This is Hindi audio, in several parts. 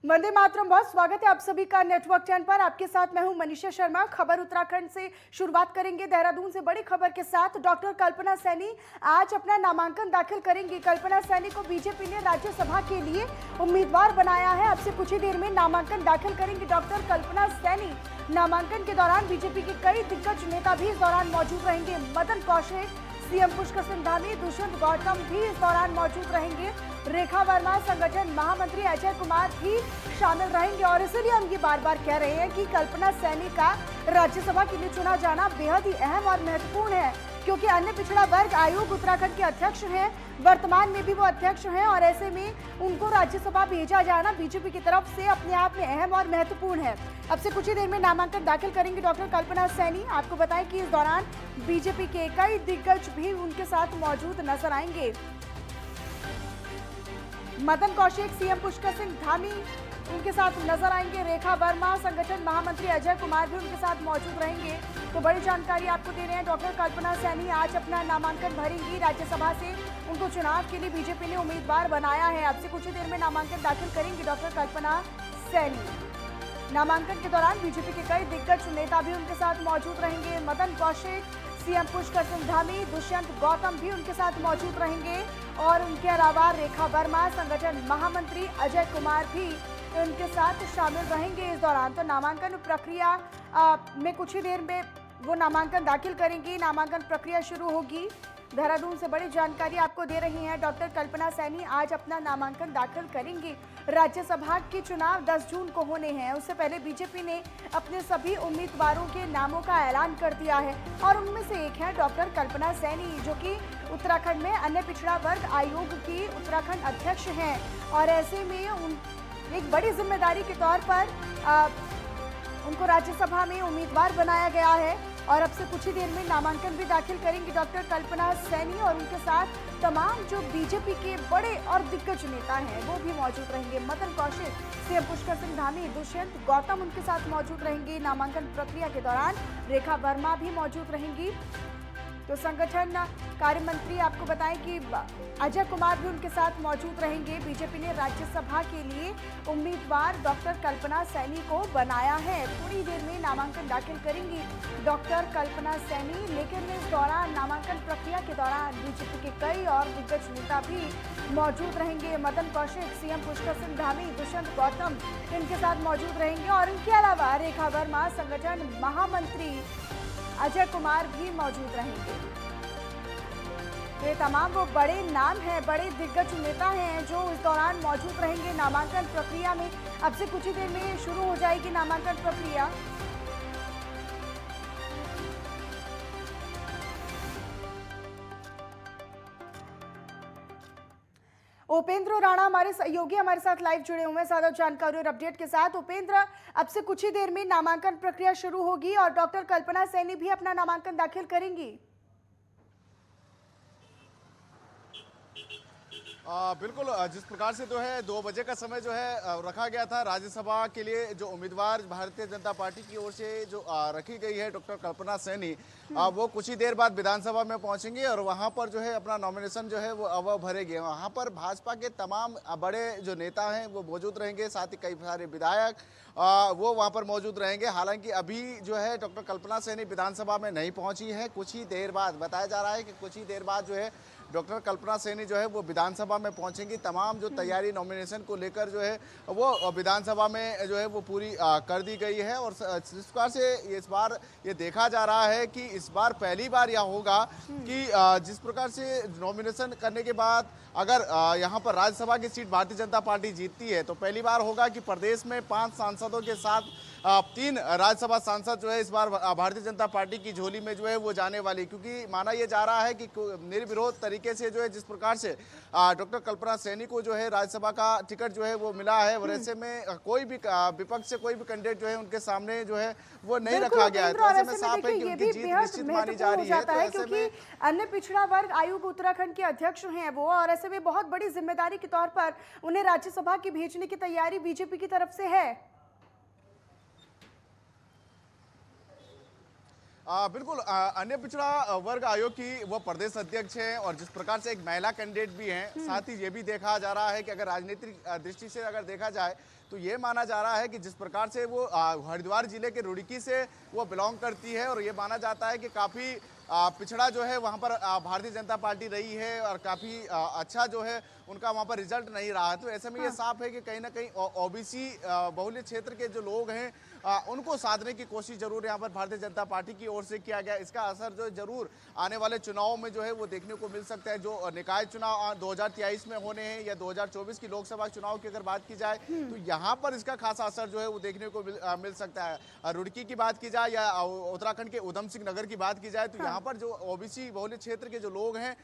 वंदे मातरम। बहुत स्वागत है आप सभी का नेटवर्क 10 पर। आपके साथ मैं हूं मनीषा शर्मा। खबर उत्तराखंड से शुरुआत करेंगे। देहरादून से बड़ी खबर के साथ डॉक्टर कल्पना सैनी आज अपना नामांकन दाखिल करेंगी। कल्पना सैनी को बीजेपी ने राज्यसभा के लिए उम्मीदवार बनाया है। अब से कुछ ही देर में नामांकन दाखिल करेंगी डॉक्टर कल्पना सैनी। नामांकन के दौरान बीजेपी के कई दिग्गज नेता भी इस दौरान मौजूद रहेंगे। मदन कौशिक, सीएम पुष्कर सिंह धामी, दुष्यंत गौतम भी इस दौरान मौजूद रहेंगे। रेखा वर्मा, संगठन महामंत्री अजय कुमार भी शामिल रहेंगे। और इसलिए हम ये बार बार कह रहे हैं कि कल्पना सैनी का राज्यसभा के लिए चुना जाना बेहद ही अहम और महत्वपूर्ण है, क्योंकि अन्य पिछड़ा वर्ग आयोग उत्तराखंड के अध्यक्ष हैं, वर्तमान में भी वो अध्यक्ष हैं। और ऐसे में उनको राज्यसभा भेजा जाना बीजेपी की तरफ से अपने आप में अहम और महत्वपूर्ण है। अब से कुछ ही देर में नामांकन दाखिल करेंगे डॉक्टर कल्पना सैनी। आपको बताएं कि इस दौरान बीजेपी के कई दिग्गज भी उनके साथ मौजूद नजर आएंगे। मदन कौशिक, सीएम पुष्कर सिंह धामी उनके साथ नजर आएंगे। रेखा वर्मा, संगठन महामंत्री अजय कुमार भी उनके साथ मौजूद रहेंगे। तो बड़ी जानकारी आपको दे रहे हैं। डॉक्टर कल्पना सैनी आज अपना नामांकन भरेंगी। राज्यसभा से उनको चुनाव के लिए बीजेपी ने उम्मीदवार बनाया है। अब से कुछ ही देर में नामांकन दाखिल करेंगी डॉक्टर कल्पना सैनी। नामांकन के दौरान बीजेपी के कई दिग्गज नेता भी उनके साथ मौजूद रहेंगे। मदन कौशिक, सीएम पुष्कर सिंह धामी, दुष्यंत गौतम भी उनके साथ मौजूद रहेंगे। और उनके अलावा रेखा वर्मा, संगठन महामंत्री अजय कुमार भी उनके साथ शामिल रहेंगे इस दौरान। तो नामांकन प्रक्रिया में कुछ ही देर में वो नामांकन दाखिल करेंगी। नामांकन प्रक्रिया शुरू होगी। देहरादून से बड़ी जानकारी आपको दे रही हैं। डॉक्टर कल्पना सैनी आज अपना नामांकन दाखिल करेंगी। राज्यसभा के चुनाव 10 जून को होने हैं। उससे पहले बीजेपी ने अपने सभी उम्मीदवारों के नामों का ऐलान कर दिया है और उनमें से एक है डॉक्टर कल्पना सैनी, जो कि उत्तराखंड में अन्य पिछड़ा वर्ग आयोग की उत्तराखंड अध्यक्ष हैं। और ऐसे में एक बड़ी जिम्मेदारी के तौर पर उनको राज्यसभा में उम्मीदवार बनाया गया है। और अब से कुछ ही देर में नामांकन भी दाखिल करेंगी डॉक्टर कल्पना सैनी। और उनके साथ तमाम जो बीजेपी के बड़े और दिग्गज नेता हैं वो भी मौजूद रहेंगे। मदन कौशिक, सीएम पुष्कर सिंह धामी, दुष्यंत गौतम उनके साथ मौजूद रहेंगे। नामांकन प्रक्रिया के दौरान रेखा वर्मा भी मौजूद रहेंगी। तो संगठन कार्य मंत्री आपको बताएं कि अजय कुमार भी उनके साथ मौजूद रहेंगे। बीजेपी ने राज्यसभा के लिए उम्मीदवार डॉक्टर कल्पना सैनी को बनाया है। थोड़ी देर में नामांकन दाखिल करेंगी डॉक्टर कल्पना सैनी। लेकिन इस दौरान नामांकन प्रक्रिया के दौरान बीजेपी के कई और दिग्गज नेता भी मौजूद रहेंगे। मदन कौशिक, सीएम पुष्कर सिंह धामी, दुष्यंत गौतम इनके साथ मौजूद रहेंगे। और इनके अलावा रेखा वर्मा, संगठन महामंत्री अजय कुमार भी मौजूद रहेंगे। ये तमाम वो बड़े नाम हैं, बड़े दिग्गज नेता हैं जो इस दौरान मौजूद रहेंगे नामांकन प्रक्रिया में। अब से कुछ ही देर में शुरू हो जाएगी नामांकन प्रक्रिया। उपेंद्र राणा हमारे सहयोगी हमारे साथ लाइव जुड़े हुए हैं ज्यादा जानकारी और अपडेट के साथ। उपेंद्र, अब से कुछ ही देर में नामांकन प्रक्रिया शुरू होगी और डॉक्टर कल्पना सैनी भी अपना नामांकन दाखिल करेंगी। बिल्कुल, जिस प्रकार से जो है 2 बजे का समय जो है रखा गया था राज्यसभा के लिए, जो उम्मीदवार भारतीय जनता पार्टी की ओर से जो रखी गई है डॉक्टर कल्पना सैनी, वो कुछ ही देर बाद विधानसभा में पहुंचेंगे और वहां पर जो है अपना नॉमिनेशन जो है वो भरेंगे। वहां पर भाजपा के तमाम बड़े जो नेता हैं वो मौजूद रहेंगे, साथ ही कई सारे विधायक वो वहां पर मौजूद रहेंगे। हालांकि अभी जो है डॉक्टर कल्पना सैनी विधानसभा में नहीं पहुंची है। कुछ ही देर बाद बताया जा रहा है कि कुछ ही देर बाद जो है डॉक्टर कल्पना सैनी जो है वो विधानसभा में पहुंचेंगी। तमाम जो तैयारी नॉमिनेशन को लेकर जो है वो विधानसभा में जो है वो पूरी कर दी गई है। और जिस प्रकार से इस बार ये देखा जा रहा है कि इस बार पहली बार यह होगा कि जिस प्रकार से नॉमिनेशन करने के बाद अगर यहाँ पर राज्यसभा की सीट भारतीय जनता पार्टी जीतती है तो पहली बार होगा कि प्रदेश में 5 सांसदों के साथ 3 राज्यसभा सांसद जो है इस बार भारतीय जनता पार्टी की झोली में जो है वो जाने वाली, क्योंकि माना यह जा रहा है कि निर्विरोध तरीके से जो है जिस प्रकार से डॉक्टर कल्पना सैनी को जो है राज्यसभा का टिकट जो है वो मिला है, और ऐसे में कोई भी विपक्ष से कोई भी कैंडिडेट जो है उनके सामने जो है वो नहीं रखा गया है। तो ऐसे में साफ है कि उनकी जीत निश्चित मानी जा रही है। तो ऐसे में अन्य पिछड़ा वर्ग आयोग उत्तराखंड के अध्यक्ष हैं वो, और ऐसे में बहुत बड़ी जिम्मेदारी के तौर पर उन्हें राज्यसभा की भेजने की तैयारी बीजेपी की तरफ से है। बिल्कुल अन्य पिछड़ा वर्ग आयोग की वो प्रदेश अध्यक्ष हैं और जिस प्रकार से एक महिला कैंडिडेट भी हैं, साथ ही ये भी देखा जा रहा है कि अगर राजनीतिक दृष्टि से अगर देखा जाए तो ये माना जा रहा है कि जिस प्रकार से वो हरिद्वार जिले के रुड़की से वो बिलोंग करती है और ये माना जाता है कि काफ़ी पिछड़ा जो है वहाँ पर भारतीय जनता पार्टी रही है और काफ़ी अच्छा जो है उनका वहाँ पर रिजल्ट नहीं रहा है। तो ऐसे में ये साफ है कि कहीं ना कहीं ओबीसी बहुल्य क्षेत्र के जो लोग हैं उनको साधने की कोशिश जरूर यहाँ पर भारतीय जनता पार्टी की ओर से किया गया। इसका असर जो जरूर आने वाले चुनावों में जो है वो देखने को मिल सकता है। जो निकाय चुनाव 2023 में होने हैं या 2024 की लोकसभा चुनाव की अगर बात की जाए तो यहाँ पर इसका खासा असर जो है वो देखने को मिल सकता है। रुड़की की बात की जाए या उत्तराखंड के उधम सिंह नगर की बात की जाए तो यहाँ पर जो ओबीसी बहुल्य क्षेत्र के जो लोग हैं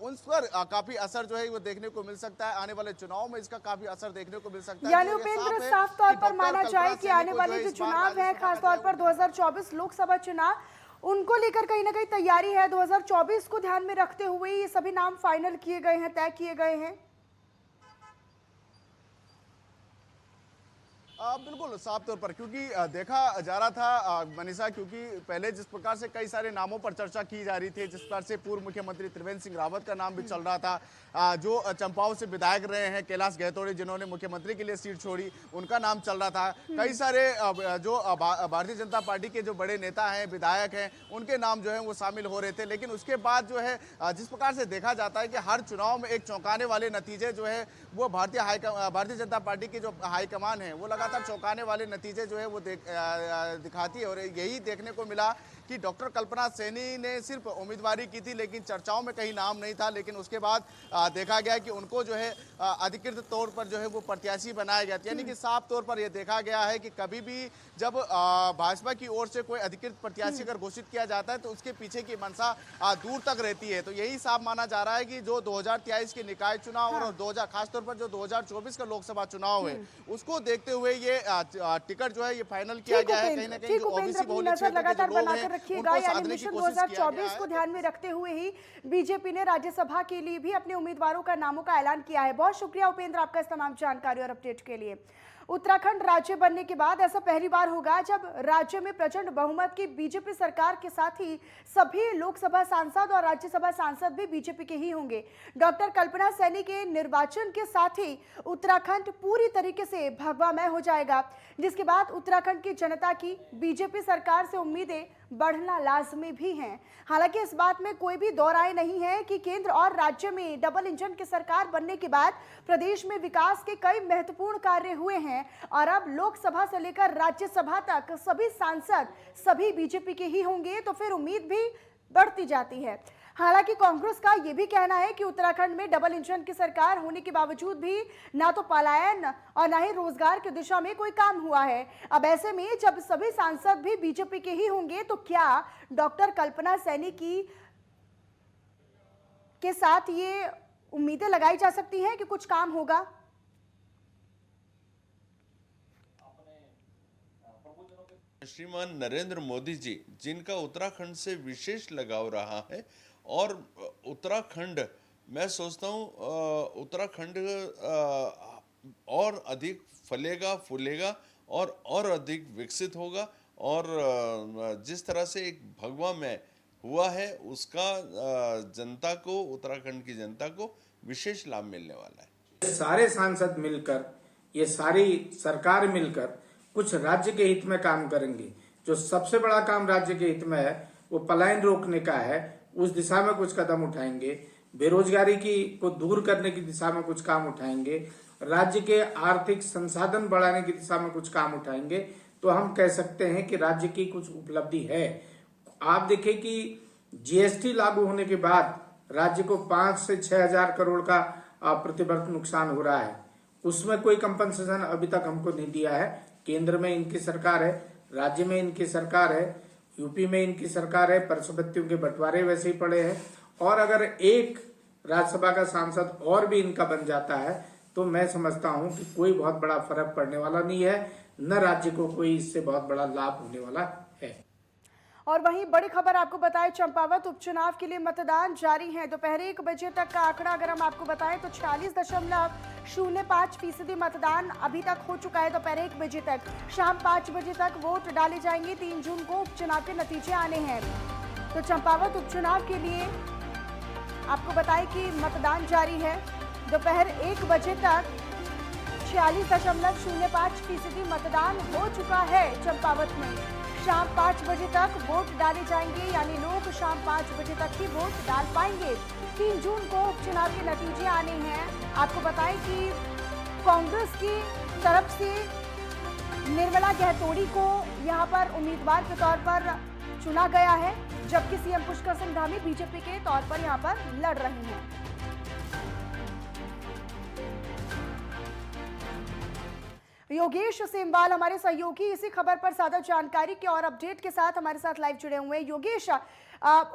उन पर काफी असर जो है वो देखने को मिल सकता है। आने वाले चुनाव में इसका काफी असर देखने को मिल सकता है। यानी उपेंद्र, साफ तौर पर माना जाए कि आने वाले जो चुनाव है, खासतौर पर 2024 लोकसभा चुनाव, उनको लेकर कहीं ना कहीं तैयारी है। 2024 को ध्यान में रखते हुए ये सभी नाम फाइनल किए गए हैं, तय किए गए हैं। बिल्कुल साफ तौर पर, क्योंकि देखा जा रहा था मनीषा, क्योंकि पहले जिस प्रकार से कई सारे नामों पर चर्चा की जा रही थी, जिस प्रकार से पूर्व मुख्यमंत्री त्रिवेंद्र सिंह रावत का नाम भी चल रहा था, जो चंपाओं से विधायक रहे हैं कैलाश गहतोड़े जिन्होंने मुख्यमंत्री के लिए सीट छोड़ी, उनका नाम चल रहा था। कई सारे जो भारतीय जनता पार्टी के जो बड़े नेता हैं, विधायक हैं, उनके नाम जो है वो शामिल हो रहे थे। लेकिन उसके बाद जो है जिस प्रकार से देखा जाता है कि हर चुनाव में एक चौंकाने वाले नतीजे जो है वो भारतीय जनता पार्टी की जो हाईकमान है वो लगातार चौंकाने वाले नतीजे जो है वो दिखाती है। और यही देखने को मिला कि डॉक्टर कल्पना सैनी ने सिर्फ उम्मीदवारी की थी लेकिन चर्चाओं में कहीं नाम नहीं था। लेकिन उसके बाद देखा गया कि उनको जो है अधिकृत तौर पर जो है वो प्रत्याशी बनाया गया। यानी कि साफ तौर पर यह देखा गया है कि कभी भी जब भाजपा की ओर से कोई अधिकृत प्रत्याशी अगर घोषित किया जाता है तो उसके पीछे की मंशा दूर तक रहती है। तो यही साफ माना जा रहा है कि जो 2023 के निकाय चुनाव और खासतौर पर जो 2024 का लोकसभा चुनाव है उसको देखते हुए ये टिकट जो है ये फाइनल किया गया है। कहीं ना कहीं जो ओबीसी बहुल्य क्षेत्र के जो लोग हैं रखिएगा। यानी मिशन 2024 को ध्यान में रखते हुए ही बीजेपी ने राज्यसभा के लिए भी अपने उम्मीदवारों का नामों का ऐलान किया है। बहुत शुक्रिया उपेंद्र आपका इस तमाम जानकारी और अपडेट के लिए। उत्तराखंड राज्य बनने के बाद ऐसा पहली बार होगा जब राज्य में प्रचंड बहुमत की बीजेपी सरकार के साथ ही सभी लोकसभा सांसद और राज्यसभा सांसद भी बीजेपी के ही होंगे। डॉक्टर कल्पना सैनी के निर्वाचन के साथ ही उत्तराखंड पूरी तरीके से भगवामय हो जाएगा, जिसके बाद उत्तराखंड की जनता की बीजेपी सरकार से उम्मीदें बढ़ना लाजमी भी हैं। हालांकि इस बात में कोई भी दो राय नहीं है कि केंद्र और राज्य में डबल इंजन की सरकार बनने के बाद प्रदेश में विकास के कई महत्वपूर्ण कार्य हुए हैं और अब लोकसभा से लेकर राज्यसभा तक सभी सांसद सभी बीजेपी के ही होंगे, तो फिर उम्मीद भी बढ़ती जाती है। हालांकि कांग्रेस का यह भी कहना है कि उत्तराखंड में डबल इंजन की सरकार होने के बावजूद भी ना तो पलायन और ना ही रोजगार की दिशा में कोई काम हुआ है। अब ऐसे में जब सभी सांसद भी बीजेपी के ही होंगे तो क्या डॉक्टर कल्पना सैनी के साथ ये उम्मीदें लगाई जा सकती हैं कि कुछ काम होगा? श्रीमान नरेंद्र मोदी जी, जिनका उत्तराखंड से विशेष लगाव रहा है और उत्तराखंड, मैं सोचता हूँ उत्तराखंड और अधिक फलेगा फूलेगा और अधिक विकसित होगा और जिस तरह से एक भगवा में हुआ है उसका जनता को, उत्तराखंड की जनता को विशेष लाभ मिलने वाला है। सारे सांसद मिलकर, ये सारी सरकार मिलकर कुछ राज्य के हित में काम करेंगे। जो सबसे बड़ा काम राज्य के हित में है वो पलायन रोकने का है, उस दिशा में कुछ कदम उठाएंगे। बेरोजगारी को दूर करने की दिशा में कुछ काम उठाएंगे। राज्य के आर्थिक संसाधन बढ़ाने की दिशा में कुछ काम उठाएंगे। तो हम कह सकते हैं कि राज्य की कुछ उपलब्धि है। आप देखें कि जीएसटी लागू होने के बाद राज्य को 5 से 6 हजार करोड़ का प्रतिवर्ष नुकसान हो रहा है। उसमें कोई कंपनसेशन अभी तक हमको नहीं दिया है। केंद्र में इनकी सरकार है, राज्य में इनकी सरकार है, यूपी में इनकी सरकार है, परिसंपत्तियों के बंटवारे वैसे ही पड़े हैं। और अगर एक राज्यसभा का सांसद और भी इनका बन जाता है तो मैं समझता हूं कि कोई बहुत बड़ा फर्क पड़ने वाला नहीं है, न राज्य को कोई इससे बहुत बड़ा लाभ होने वाला है। और वहीं बड़ी खबर आपको बताएं, चंपावत उपचुनाव के लिए मतदान जारी है। दोपहर 1 बजे तक का आंकड़ा अगर हम आपको बताएं तो 46.05% मतदान अभी तक हो चुका है। दोपहर 1 बजे तक, शाम 5 बजे तक वोट डाले जाएंगे। 3 जून को उपचुनाव के नतीजे आने हैं। तो चंपावत उपचुनाव के लिए आपको बताएं कि मतदान जारी है। दोपहर 1 बजे तक 46.05% मतदान हो चुका है चंपावत में। शाम 5 बजे तक वोट डाले जाएंगे, यानी लोग शाम 5 बजे तक ही वोट डाल पाएंगे। 3 जून को उपचुनाव के नतीजे आने हैं। आपको बताएं कि कांग्रेस की तरफ से निर्मला गहतोड़ी को यहां पर उम्मीदवार के तौर पर चुना गया है, जबकि सीएम पुष्कर सिंह धामी बीजेपी के तौर पर यहां पर लड़ रहे हैं। योगेश सेमवाल हमारे सहयोगी इसी खबर पर ज्यादा जानकारी के और अपडेट के साथ हमारे साथ लाइव जुड़े हुए हैं। योगेश,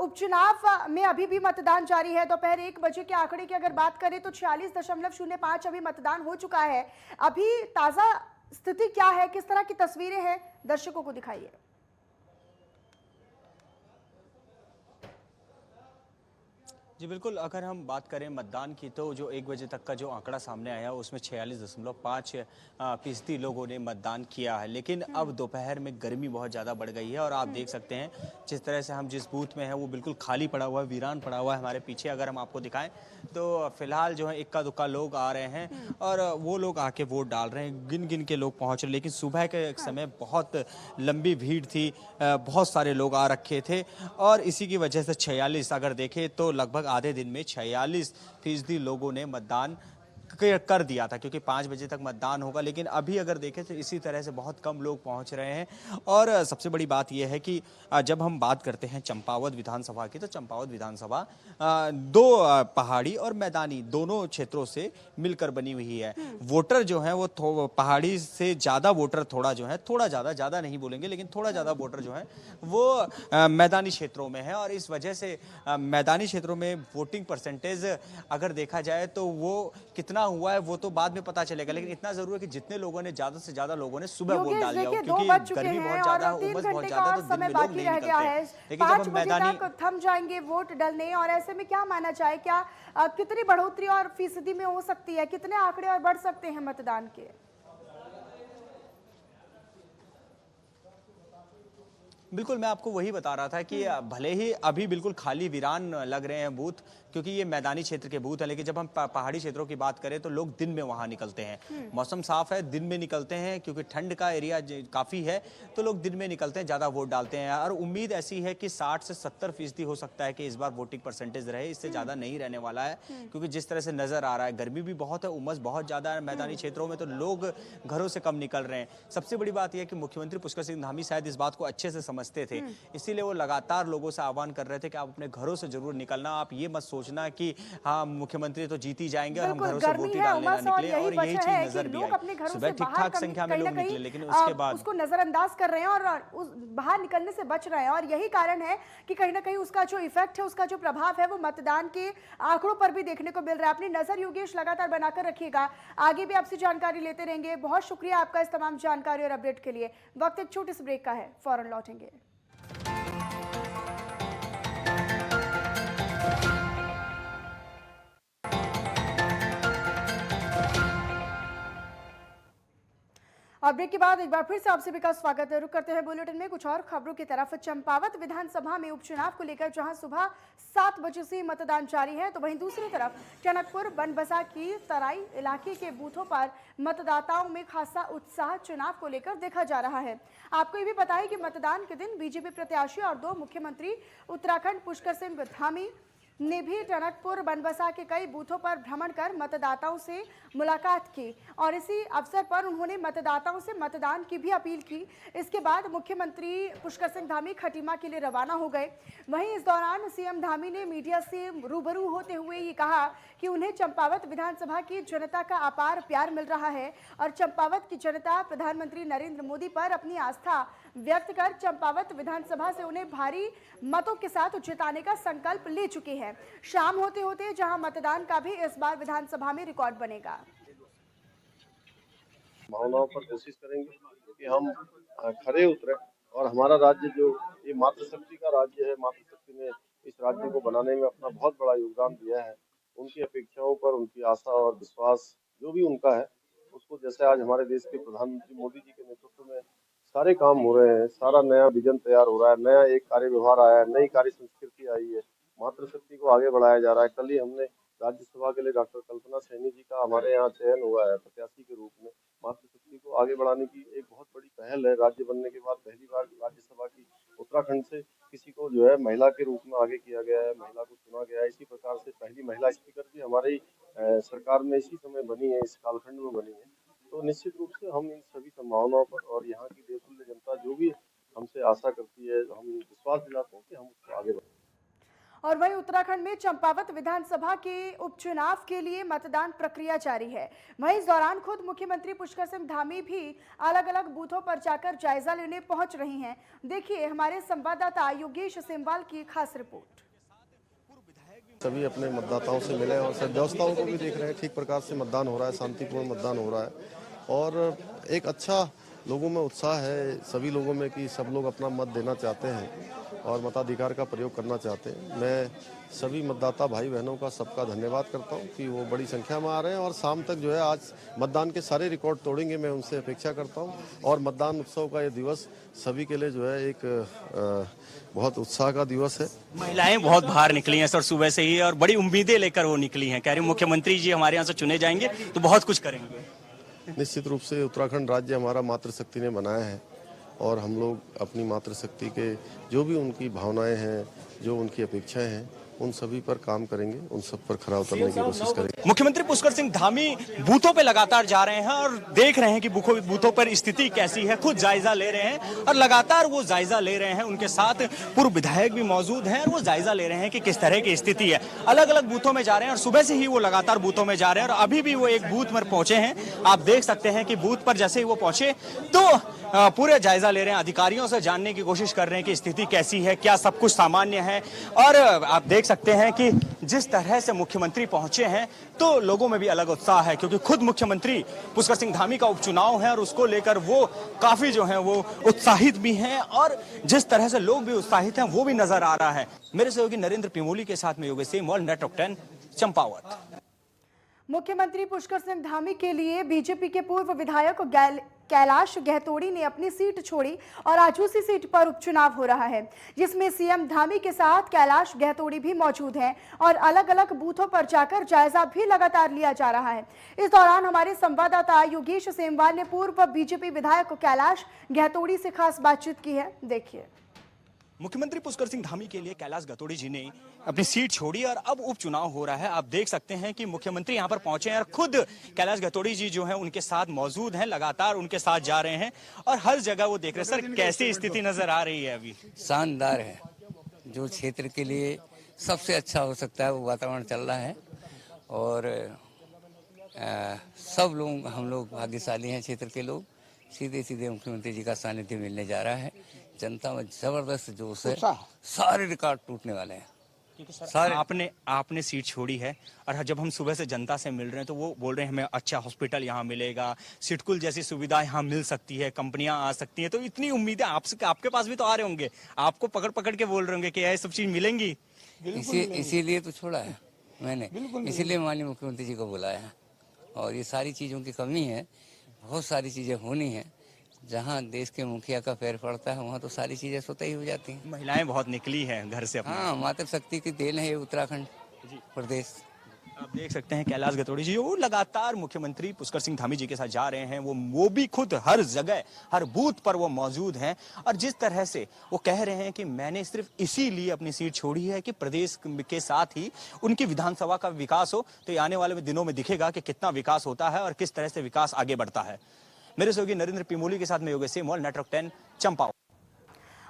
उपचुनाव में अभी भी मतदान जारी है। दोपहर 1 बजे के आंकड़े की अगर बात करें तो 46.05 अभी मतदान हो चुका है। अभी ताजा स्थिति क्या है, किस तरह की तस्वीरें हैं, दर्शकों को दिखाइए। जी बिल्कुल, अगर हम बात करें मतदान की तो जो 1 बजे तक का जो आंकड़ा सामने आया उसमें 46.5% लोगों ने मतदान किया है। लेकिन अब दोपहर में गर्मी बहुत ज़्यादा बढ़ गई है और आप देख सकते हैं जिस तरह से हम जिस बूथ में हैं वो बिल्कुल खाली पड़ा हुआ है, वीरान पड़ा हुआ है। हमारे पीछे अगर हम आपको दिखाएं तो फिलहाल जो है इक्का दुक्का लोग आ रहे हैं और वो लोग आके वोट डाल रहे हैं, गिन गिन के लोग पहुँच रहे हैं। लेकिन सुबह के समय बहुत लंबी भीड़ थी, बहुत सारे लोग आ रखे थे और इसी की वजह से 46 अगर देखें तो लगभग आधे दिन में 46% लोगों ने मतदान कर दिया था, क्योंकि 5 बजे तक मतदान होगा। लेकिन अभी अगर देखें तो इसी तरह से बहुत कम लोग पहुंच रहे हैं। और सबसे बड़ी बात यह है कि जब हम बात करते हैं चंपावत विधानसभा की तो चंपावत विधानसभा 2 पहाड़ी और मैदानी दोनों क्षेत्रों से मिलकर बनी हुई है। वोटर जो है वो पहाड़ी से ज़्यादा वोटर थोड़ा ज़्यादा नहीं बोलेंगे, लेकिन थोड़ा ज़्यादा वोटर जो है वो मैदानी क्षेत्रों में है। और इस वजह से मैदानी क्षेत्रों में वोटिंग परसेंटेज अगर देखा जाए तो वो कितना हुआ है वो तो बाद में पता चलेगा। लेकिन इतना जरूर है कि जितने लोगों ने ज्यादा से ज्यादा लोगों ने सुबह वोट डाल दिया, क्योंकि गर्मी बहुत ज्यादा है, उमस बहुत ज्यादा है, तो दिन में लोग नहीं निकलते। लेकिन जब हम मैदानी थम जाएंगे वोट डलने, और ऐसे में क्या माना जाए, क्या कितनी बढ़ोतरी और फीसदी में हो सकती है, कितने आंकड़े और बढ़ सकते हैं मतदान के? बिल्कुल, मैं आपको वही बता रहा था कि भले ही अभी बिल्कुल खाली वीरान लग रहे हैं बूथ, क्योंकि ये मैदानी क्षेत्र के बूथ है। लेकिन जब हम पहाड़ी क्षेत्रों की बात करें तो लोग दिन में वहां निकलते हैं। मौसम साफ है, दिन में निकलते हैं, क्योंकि ठंड का एरिया काफी है तो लोग दिन में निकलते हैं, ज्यादा वोट डालते हैं। और उम्मीद ऐसी है कि 60 से 70% हो सकता है कि इस बार वोटिंग परसेंटेज रहे, इससे ज्यादा नहीं रहने वाला है। क्योंकि जिस तरह से नजर आ रहा है गर्मी भी बहुत है, उमस बहुत ज्यादा है मैदानी क्षेत्रों में, तो लोग घरों से कम निकल रहे हैं। सबसे बड़ी बात यह है कि मुख्यमंत्री पुष्कर सिंह धामी शायद इस बात को अच्छे से समझते थे, इसीलिए वो लगातार लोगों से आह्वान कर रहे थे कि आप अपने घरों से जरूर निकलना। आप ये मत सोचना कि हाँ मुख्यमंत्री तो जीत ही जाएंगे और हम घरों से वोट डालने ना निकले। और यही चीज नजर भी आई। सुबह ठीक-ठाक संख्या में लोग निकले, लेकिन उसके बाद उसको नजरअंदाज कर रहे हैं और बाहर निकलने से बच रहे हैं। और यही कारण है कि कहीं ना कहीं उसका जो इफेक्ट है, उसका जो प्रभाव है, वो मतदान के आंकड़ों पर भी देखने को मिल रहा है। अपनी नजर योगेश लगातार बनाकर रखिएगा, आगे भी आपसे जानकारी लेते रहेंगे। बहुत शुक्रिया आपका इस तमाम जानकारी और अपडेट के लिए। वक्त एक छोटे से ब्रेक का है, फौरन लौटेंगे। और ब्रेक के बाद एक बार फिर से आप सभी का स्वागत है। रुक करते हैं बुलेटिन में कुछ और खबरों की तरफ। चंपावत विधानसभा में उपचुनाव को लेकर जहां सुबह 7 बजे से मतदान जारी है, तो वहीं दूसरी तरफ टनकपुर बनबसा की तराई इलाके के बूथों पर मतदाताओं में खासा उत्साह चुनाव को लेकर देखा जा रहा है। आपको ये भी पता है कि मतदान के दिन बीजेपी प्रत्याशी और 2 मुख्यमंत्री उत्तराखंड पुष्कर सिंह धामी ने भी टनकपुर बनबसा के कई बूथों पर भ्रमण कर मतदाताओं से मुलाकात की और इसी अवसर पर उन्होंने मतदाताओं से मतदान की भी अपील की। इसके बाद मुख्यमंत्री पुष्कर सिंह धामी खटीमा के लिए रवाना हो गए। वहीं इस दौरान सीएम धामी ने मीडिया से रूबरू होते हुए ये कहा कि उन्हें चंपावत विधानसभा की जनता का अपार प्यार मिल रहा है और चंपावत की जनता प्रधानमंत्री नरेंद्र मोदी पर अपनी आस्था व्यक्त कर चंपावत विधानसभा से उन्हें भारी मतों के साथ जिताने का संकल्प ले चुकी है। शाम होते होते जहां मतदान का भी इस बार विधानसभा में रिकॉर्ड बनेगा। भावनाओं पर कोशिश करेंगे कि हम खरे उतरे और हमारा राज्य जो ये मातृशक्ति का राज्य है, मातृशक्ति ने इस राज्य को बनाने में अपना बहुत बड़ा योगदान दिया है। उनकी अपेक्षाओं पर, उनकी आशा और विश्वास जो भी उनका है, उसको जैसे आज हमारे देश के प्रधानमंत्री मोदी जी के नेतृत्व में सारे काम हो रहे हैं, सारा नया विजन तैयार हो रहा है, नया एक कार्य व्यवहार आया है, नई कार्य संस्कृति आई है, मातृशक्ति को आगे बढ़ाया जा रहा है। कल ही हमने राज्यसभा के लिए डॉक्टर कल्पना सैनी जी का हमारे यहाँ चयन हुआ है प्रत्याशी के रूप में। मातृशक्ति को आगे बढ़ाने की एक बहुत बड़ी पहल है। राज्य बनने के बाद पहली बार राज्यसभा की उत्तराखंड से किसी को जो है महिला के रूप में आगे किया गया है, महिला को चुना गया है। इसी प्रकार से पहली महिला स्पीकर भी हमारी सरकार में इसी समय बनी है, इस कालखंड में बनी है। तो निश्चित रूप से हम इन सभी संभावनाओं पर और यहाँ की देशतुल्य जनता जो भी हमसे आशा करती है, हम विश्वास दिलाते हैं कि हम उसको आगे बढ़ेंगे। और वहीं उत्तराखंड में चंपावत विधानसभा के उपचुनाव के लिए मतदान प्रक्रिया जारी है। वहीं इस दौरान खुद मुख्यमंत्री पुष्कर सिंह धामी भी अलग अलग बूथों पर जाकर जायजा लेने पहुंच रही हैं। देखिए हमारे संवाददाता योगेश सेमवाल की खास रिपोर्ट। सभी अपने मतदाताओं से मिले और सब व्यवस्थाओं को भी देख रहे हैं, ठीक प्रकार से मतदान हो रहा है, शांतिपूर्ण मतदान हो रहा है और एक अच्छा लोगों में उत्साह है सभी लोगों में कि सब लोग अपना मत देना चाहते हैं और मताधिकार का प्रयोग करना चाहते हैं। मैं सभी मतदाता भाई बहनों का सबका धन्यवाद करता हूं कि वो बड़ी संख्या में आ रहे हैं और शाम तक जो है आज मतदान के सारे रिकॉर्ड तोड़ेंगे, मैं उनसे अपेक्षा करता हूं। और मतदान उत्सव का ये दिवस सभी के लिए जो है एक बहुत उत्साह का दिवस है। महिलाएं बहुत बाहर निकली हैं सर सुबह से ही और बड़ी उम्मीदें लेकर वो निकली हैं, कह रही मुख्यमंत्री जी हमारे यहाँ से चुने जाएंगे तो बहुत कुछ करेंगे। निश्चित रूप से उत्तराखंड राज्य हमारा मातृशक्ति ने बनाया है और हम लोग अपनी मातृशक्ति के जो भी उनकी भावनाएं हैं, जो उनकी अपेक्षाएं हैं, उन सभी पर काम करेंगे, उन सब पर खरा उतरने की कोशिश करेंगे। मुख्यमंत्री पुष्कर सिंह धामी बूथों पे लगातार जा रहे हैं और देख रहे हैं कि बूथों पर स्थिति कैसी है, खुद जायजा ले रहे हैं और लगातार वो जायजा ले रहे हैं। उनके साथ पूर्व विधायक भी मौजूद हैं और वो जायजा ले रहे हैं कि किस तरह की स्थिति है। अलग अलग बूथों में जा रहे हैं और सुबह से ही वो लगातार बूथों में जा रहे हैं और अभी भी वो एक बूथ पर पहुंचे हैं। आप देख सकते हैं कि बूथ पर जैसे ही वो पहुंचे तो पूरे जायजा ले रहे हैं, अधिकारियों से जानने की कोशिश कर रहे हैं कि स्थिति कैसी है, क्या सब कुछ सामान्य है। और आप देख सकते हैं कि जिस तरह से मुख्यमंत्री पहुंचे हैं तो लोगों में भी अलग उत्साह है क्योंकि खुद मुख्यमंत्री पुष्कर सिंह धामी का उपचुनाव है और उसको लेकर वो काफी जो है वो उत्साहित भी हैं और जिस तरह से लोग भी उत्साहित हैं वो भी नजर आ रहा है। मेरे सहयोगी नरेंद्र पिमोली के साथ में योगेश सेमवाल, नेटवर्क 10 चंपावत। मुख्यमंत्री पुष्कर सिंह धामी के लिए बीजेपी के पूर्व विधायक कैलाश गहतोड़ी ने अपनी सीट छोड़ी और आज उसी सीट पर उपचुनाव हो रहा है जिसमें सीएम धामी के साथ कैलाश गहतोड़ी भी मौजूद हैं और अलग अलग बूथों पर जाकर जायजा भी लगातार लिया जा रहा है। इस दौरान हमारे संवाददाता योगेश सेमवाल ने पूर्व बीजेपी विधायक कैलाश गहतोड़ी से खास बातचीत की है, देखिए। मुख्यमंत्री पुष्कर सिंह धामी के लिए कैलाश गहतोड़ी जी ने अपनी सीट छोड़ी और अब उपचुनाव हो रहा है। आप देख सकते हैं कि मुख्यमंत्री यहां पर पहुंचे हैं और खुद कैलाश गहतोड़ी जी जो है उनके साथ मौजूद हैं, लगातार उनके साथ जा रहे हैं और हर जगह वो देख रहे हैं। सर कैसी स्थिति नजर आ रही है अभी? शानदार है, जो क्षेत्र के लिए सबसे अच्छा हो सकता है वो वातावरण चल रहा है और सब लोग हम लोग भाग्यशाली हैं। क्षेत्र के लोग सीधे सीधे मुख्यमंत्री जी का सानिध्य मिलने जा रहा है। जनता में जबरदस्त जोश है, सारे रिकॉर्ड टूटने वाले हैं। क्योंकि सर आपने सीट छोड़ी है और जब हम सुबह से जनता से मिल रहे हैं तो वो बोल रहे हैं हमें अच्छा हॉस्पिटल यहाँ मिलेगा, सिडकुल जैसी सुविधा यहाँ मिल सकती है, कंपनियां आ सकती हैं, तो इतनी उम्मीदें आपके पास भी तो आ रहे होंगे, आपको पकड़ पकड़ के बोल रहे होंगे कि यह सब चीज मिलेंगी। इसीलिए तो छोड़ा है मैंने, इसीलिए माननीय मुख्यमंत्री जी को बुलाया है और ये सारी चीजों की कमी है, बहुत सारी चीजें होनी है। जहाँ देश के मुखिया का पैर पड़ता है वहाँ तो सारी चीजें स्वतः ही हो जाती हैं। महिलाएं बहुत निकली हैं घर से अपना। हाँ, मातृशक्ति की देन है ये उत्तराखंड प्रदेश। आप देख सकते हैं कैलाश गहतोड़ी जी वो लगातार मुख्यमंत्री पुष्कर सिंह धामी जी के साथ जा रहे हैं। वो भी खुद हर जगह हर बूथ पर वो मौजूद हैं और जिस तरह से वो कह रहे हैं कि मैंने सिर्फ इसीलिए अपनी सीट छोड़ी है कि प्रदेश के साथ ही उनकी विधानसभा का विकास हो, तो ये आने वाले दिनों में दिखेगा कि कितना विकास होता है और किस तरह से विकास आगे बढ़ता है। मेरे सहयोगी नरेंद्र पिमोली के साथ में योगेश सेमवाल, नेटवर्क 10 चंपावत।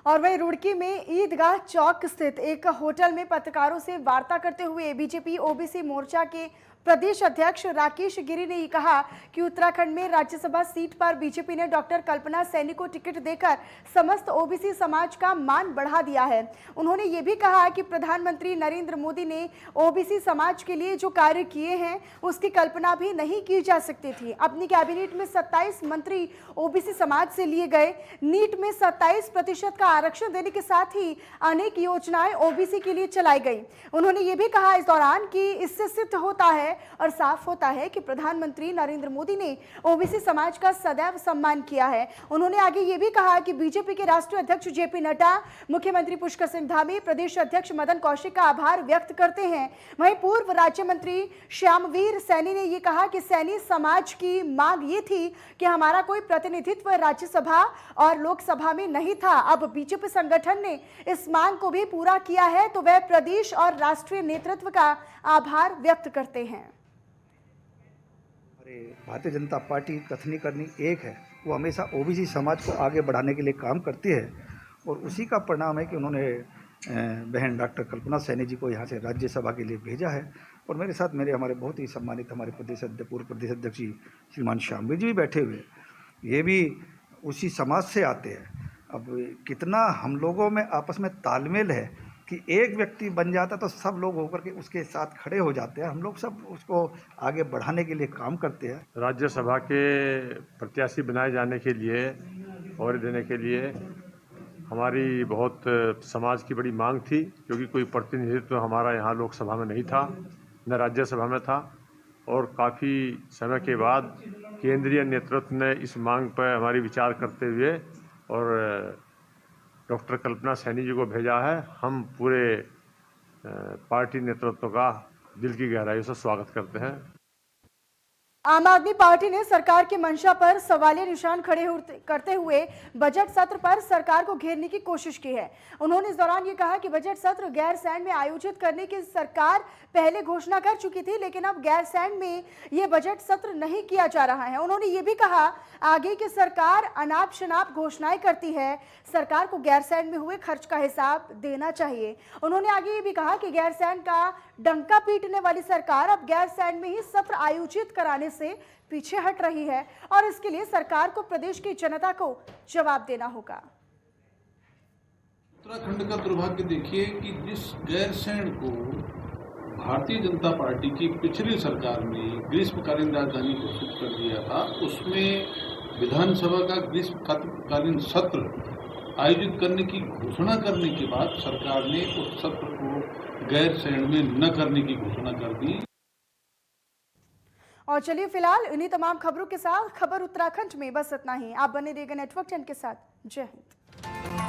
और वहीं रुड़की में ईदगाह चौक स्थित एक होटल में पत्रकारों से वार्ता करते हुए बीजेपी ओबीसी मोर्चा के प्रदेश अध्यक्ष राकेश गिरी ने ये कहा कि उत्तराखंड में राज्यसभा सीट पर बीजेपी ने डॉक्टर कल्पना सैनी को टिकट देकर समस्त ओबीसी समाज का मान बढ़ा दिया है। उन्होंने ये भी कहा कि प्रधानमंत्री नरेंद्र मोदी ने ओबीसी समाज के लिए जो कार्य किए हैं उसकी कल्पना भी नहीं की जा सकती थी। अपनी कैबिनेट में 27 मंत्री ओबीसी समाज से लिए गए। नीट में 27% का आरक्षण देने के साथ ही अनेक योजनाएं ओबीसी के लिए चलाई गई। उन्होंने ये भी कहा इस दौरान कि इससे सिद्ध होता है और साफ होता है कि प्रधानमंत्री नरेंद्र मोदी ने ओबीसी समाज का सदैव सम्मान किया है। उन्होंने आगे ये भी कहा कि बीजेपी के राष्ट्रीय अध्यक्ष जेपी नड्डा, मुख्यमंत्री पुष्कर सिंह धामी, प्रदेश अध्यक्ष मदन कौशिक का आभार व्यक्त करते हैं। वहीं पूर्व राज्य मंत्री श्यामवीर सैनी ने यह कहा कि सैनी समाज की मांग ये थी कि हमारा कोई प्रतिनिधित्व राज्यसभा और लोकसभा में नहीं था। अब बीजेपी संगठन ने इस मांग को भी पूरा किया है तो वह प्रदेश और राष्ट्रीय नेतृत्व का आभार व्यक्त करते हैं। भारतीय जनता पार्टी कथनी करनी एक है, वो हमेशा ओबीसी समाज को आगे बढ़ाने के लिए काम करती है और उसी का परिणाम है कि उन्होंने बहन डॉक्टर कल्पना सैनी जी को यहाँ से राज्यसभा के लिए भेजा है। और मेरे साथ हमारे बहुत ही सम्मानित हमारे पूर्व प्रदेश अध्यक्ष जी श्रीमान श्यामवीर जी भी बैठे हुए, ये भी उसी समाज से आते हैं। अब कितना हम लोगों में आपस में तालमेल है कि एक व्यक्ति बन जाता तो सब लोग होकर के उसके साथ खड़े हो जाते हैं। हम लोग सब उसको आगे बढ़ाने के लिए काम करते हैं। राज्यसभा के प्रत्याशी बनाए जाने के लिए और देने के लिए हमारी बहुत समाज की बड़ी मांग थी, क्योंकि कोई प्रतिनिधित्व हमारा यहाँ लोकसभा में नहीं था न राज्यसभा में था। और काफ़ी समय के बाद केंद्रीय नेतृत्व ने इस मांग पर हमारी विचार करते हुए और डॉक्टर कल्पना सैनी जी को भेजा है। हम पूरे पार्टी नेतृत्व का दिल की गहराई से स्वागत करते हैं। आम आदमी पार्टी ने सरकार की मंशा पर सवालिया निशान खड़े करते हुए बजट सत्र पर सरकार को घेरने की कोशिश की है। उन्होंने इस दौरान ये कहा कि बजट सत्र गैरसैंण में आयोजित करने की सरकार पहले घोषणा कर चुकी थी, लेकिन अब गैरसैंण में ये बजट सत्र नहीं किया जा रहा है। उन्होंने ये भी कहा आगे की सरकार अनाप शनाप घोषणाएं करती है, सरकार को गैरसैंण में हुए खर्च का हिसाब देना चाहिए। उन्होंने आगे ये भी कहा कि गैरसैंण का डंका पीटने वाली सरकार अब गैरसैंण में ही सत्र आयोजित कराने से पीछे हट रही है और इसके लिए सरकार को प्रदेश की जनता को जवाब देना होगा। उत्तराखंड का दुर्भाग्य देखिए कि जिस गैरसैंण को भारतीय जनता पार्टी की पिछली सरकार ने ग्रीष्मकालीन राजधानी घोषित कर दिया था, उसमें विधानसभा का ग्रीष्मकालीन सत्र आयोजित करने की घोषणा करने के बाद सरकार ने उस सत्र को गैरसैंण में न करने की घोषणा कर दी। और चलिए फिलहाल इन्हीं तमाम खबरों के साथ खबर उत्तराखंड में बस इतना ही। आप बने रहिएगा नेटवर्क 10 के साथ। जय हिंद।